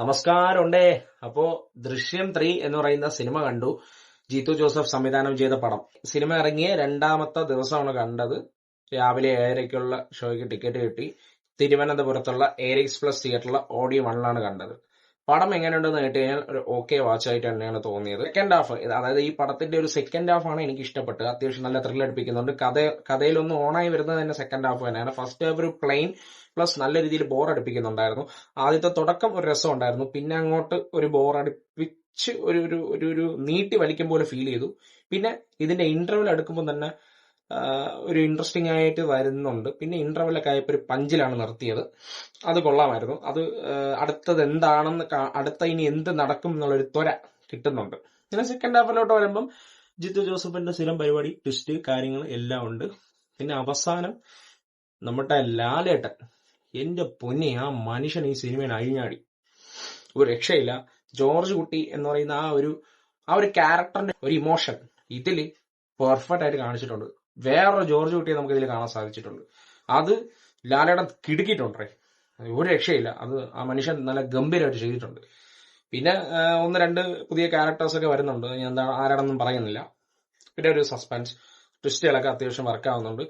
നമസ്കാരമുണ്ടേ. അപ്പോ ദൃശ്യം 3 എന്ന് പറയുന്ന സിനിമ കണ്ടു. ജീത്തു ജോസഫ് സംവിധാനം ചെയ്ത പടം. സിനിമ ഇറങ്ങിയ രണ്ടാമത്തെ ദിവസമാണ് കണ്ടത്. രാവിലെ 7:30ക്കുള്ള ഷോയ്ക്ക് ടിക്കറ്റ് കിട്ടി. തിരുവനന്തപുരത്തുള്ള എയറിക്സ് പ്ലസ് തിയേറ്ററിലെ ഓഡിയോ 1ലാണ് കണ്ടത്. പടം എങ്ങനെയുണ്ടെന്ന് കേട്ട് കഴിഞ്ഞാൽ ഒരു ഓക്കെ വാച്ച് ആയിട്ട് തന്നെയാണ് തോന്നിയത്. സെക്കൻഡ് ഹാഫ്, അതായത് ഈ പടത്തിന്റെ ഒരു സെക്കൻഡ് ഹാഫ് ആണ് എനിക്ക് ഇഷ്ടപ്പെട്ടത്. അത്യാവശ്യം നല്ല ത്രിൽ അടുപ്പിക്കുന്നുണ്ട്. കഥയിലൊന്ന് ഓണായി വരുന്നത് തന്നെ സെക്കൻഡ് ഹാഫ് തന്നെയാണ്. ഫസ്റ്റ് ഹാഫ് ഒരു പ്ലെയിൻ പ്ലസ് നല്ല രീതിയിൽ ബോർ അടുപ്പിക്കുന്നുണ്ടായിരുന്നു. ആദ്യത്തെ തുടക്കം ഒരു രസം ഉണ്ടായിരുന്നു. പിന്നെ അങ്ങോട്ട് ഒരു ബോർ അടുപ്പിച്ച് ഒരു നീട്ടി വലിക്കും പോലെ ഫീൽ ചെയ്തു. പിന്നെ ഇതിന്റെ ഇന്റർവെൽ അടുക്കുമ്പോൾ തന്നെ ഒരു ഇൻട്രസ്റ്റിംഗ് ആയിട്ട് വരുന്നുണ്ട്. പിന്നെ ഇന്റർവെല്ലൊക്കെ ആയപ്പോൾ ഒരു പഞ്ചിലാണ് നിർത്തിയത്. അത് കൊള്ളാമായിരുന്നു. അത് അടുത്തത് എന്താണെന്ന് അടുത്ത ഇനി എന്ത് നടക്കും എന്നുള്ളൊരു ത്വര കിട്ടുന്നുണ്ട്. പിന്നെ സെക്കൻഡ് ഹാഫിലോട്ട് വരുമ്പം ജിത്തു ജോസഫിന്റെ സ്ഥിരം പരിപാടി, ട്വിസ്റ്റ് കാര്യങ്ങൾ എല്ലാം ഉണ്ട്. പിന്നെ അവസാനം നമ്മുടെ ലാലേട്ടൻ, എന്റെ പൊന്നെ, ആ മനുഷ്യൻ ഈ സിനിമയിൽ അഴിഞ്ഞാടി. ഒരു രക്ഷയില്ല. ജോർജ് കുട്ടി എന്ന് പറയുന്ന ആ ഒരു ക്യാരക്ടറിന്റെ ഒരു ഇമോഷൻ ഇതില് പെർഫെക്റ്റ് ആയിട്ട് കാണിച്ചിട്ടുണ്ട്. വേറൊരു ജോർജ് കുട്ടിയെ നമുക്ക് ഇതിൽ കാണാൻ സാധിച്ചിട്ടുണ്ട്. അത് ലാലേട്ടൻ കിടുക്കിയിട്ടുണ്ടേ, ഒരു രക്ഷയില്ല. അത് ആ മനുഷ്യൻ നല്ല ഗംഭീരമായിട്ട് ചെയ്തിട്ടുണ്ട്. പിന്നെ ഒന്ന് രണ്ട് പുതിയ ക്യാരക്ടേഴ്സ് ഒക്കെ വരുന്നുണ്ട്. ഞാൻ എന്താണ് ആരാണെന്നും പറയുന്നില്ല. പിന്നെ ഒരു സസ്പെൻസ് ട്വിസ്റ്റുകളൊക്കെ അത്യാവശ്യം വർക്കാവുന്നുണ്ട്.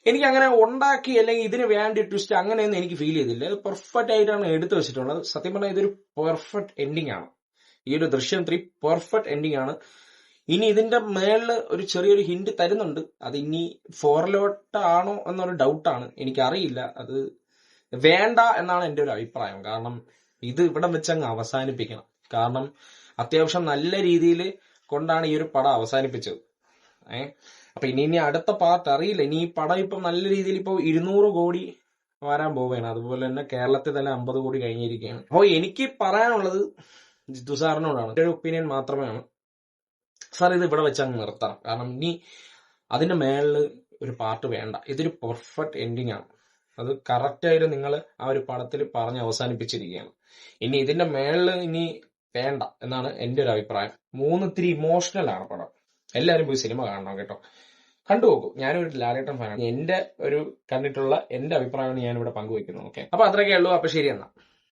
എനിക്ക് അങ്ങനെ ഉണ്ടാക്കി അല്ലെങ്കിൽ ഇതിന് വേണ്ടി ട്വിസ്റ്റ് അങ്ങനെയൊന്നും എനിക്ക് ഫീൽ ചെയ്തില്ല. അത് പെർഫെക്റ്റ് ആയിട്ടാണ് എടുത്തു വെച്ചിട്ടുള്ളത്. സത്യം പറഞ്ഞാൽ ഇതൊരു പെർഫെക്റ്റ് എൻഡിങ് ആണ്. ഈ ഒരു ദൃശ്യം 3 പെർഫെക്റ്റ് എൻഡിങ് ആണ്. ഇനി ഇതിന്റെ മേളില് ഒരു ചെറിയൊരു ഹിന്റ് തരുന്നുണ്ട്. അത് ഇനി 4ലോട്ടാണോ എന്നൊരു ഡൗട്ടാണ്. എനിക്കറിയില്ല. അത് വേണ്ട എന്നാണ് എന്റെ ഒരു അഭിപ്രായം. കാരണം ഇത് ഇവിടെ വെച്ചങ്ങ് അവസാനിപ്പിക്കണം. കാരണം അത്യാവശ്യം നല്ല രീതിയിൽ കൊണ്ടാണ് ഈ ഒരു പടം അവസാനിപ്പിച്ചത്. അപ്പൊ ഇനി അടുത്ത പാർട്ട് അറിയില്ല. ഇനി ഈ പടം ഇപ്പൊ നല്ല രീതിയിൽ ഇപ്പൊ 200 കോടി വരാൻ പോവുകയാണ്. അതുപോലെ തന്നെ കേരളത്തിൽ തന്നെ 50 കോടി കഴിഞ്ഞിരിക്കുകയാണ്. അപ്പോൾ എനിക്ക് പറയാനുള്ളത് ജിത്തു സാറിനോടാണ്. ഒരു ഒപ്പീനിയൻ മാത്രമേ സാർ ഇത് ഇവിടെ വെച്ച് അങ്ങ് നിർത്താം. കാരണം ഇനി അതിന്റെ മേളിൽ ഒരു പാർട്ട് വേണ്ട. ഇതൊരു പെർഫെക്റ്റ് എൻഡിങ് ആണ്. അത് കറക്റ്റായിട്ട് നിങ്ങൾ ആ ഒരു പടത്തിൽ പറഞ്ഞ് അവസാനിപ്പിച്ചിരിക്കുകയാണ്. ഇനി ഇതിന്റെ മേളിൽ ഇനി വേണ്ട എന്നാണ് എന്റെ ഒരു അഭിപ്രായം. 3 ഇത്തിരി ഇമോഷണൽ ആണ് പടം. എല്ലാവരും പോയി സിനിമ കാണണം കേട്ടോ. കണ്ടുപോകും. ഞാനൊരു ലാലേട്ടൻ ഫാനാണ്. എന്റെ ഒരു കണ്ടിട്ടുള്ള എന്റെ അഭിപ്രായമാണ് ഞാൻ ഇവിടെ പങ്കുവെക്കുന്നത്. ഓക്കെ, അപ്പൊ അത്രയൊക്കെ ഉള്ളൂ. അപ്പൊ ശരി എന്നാ.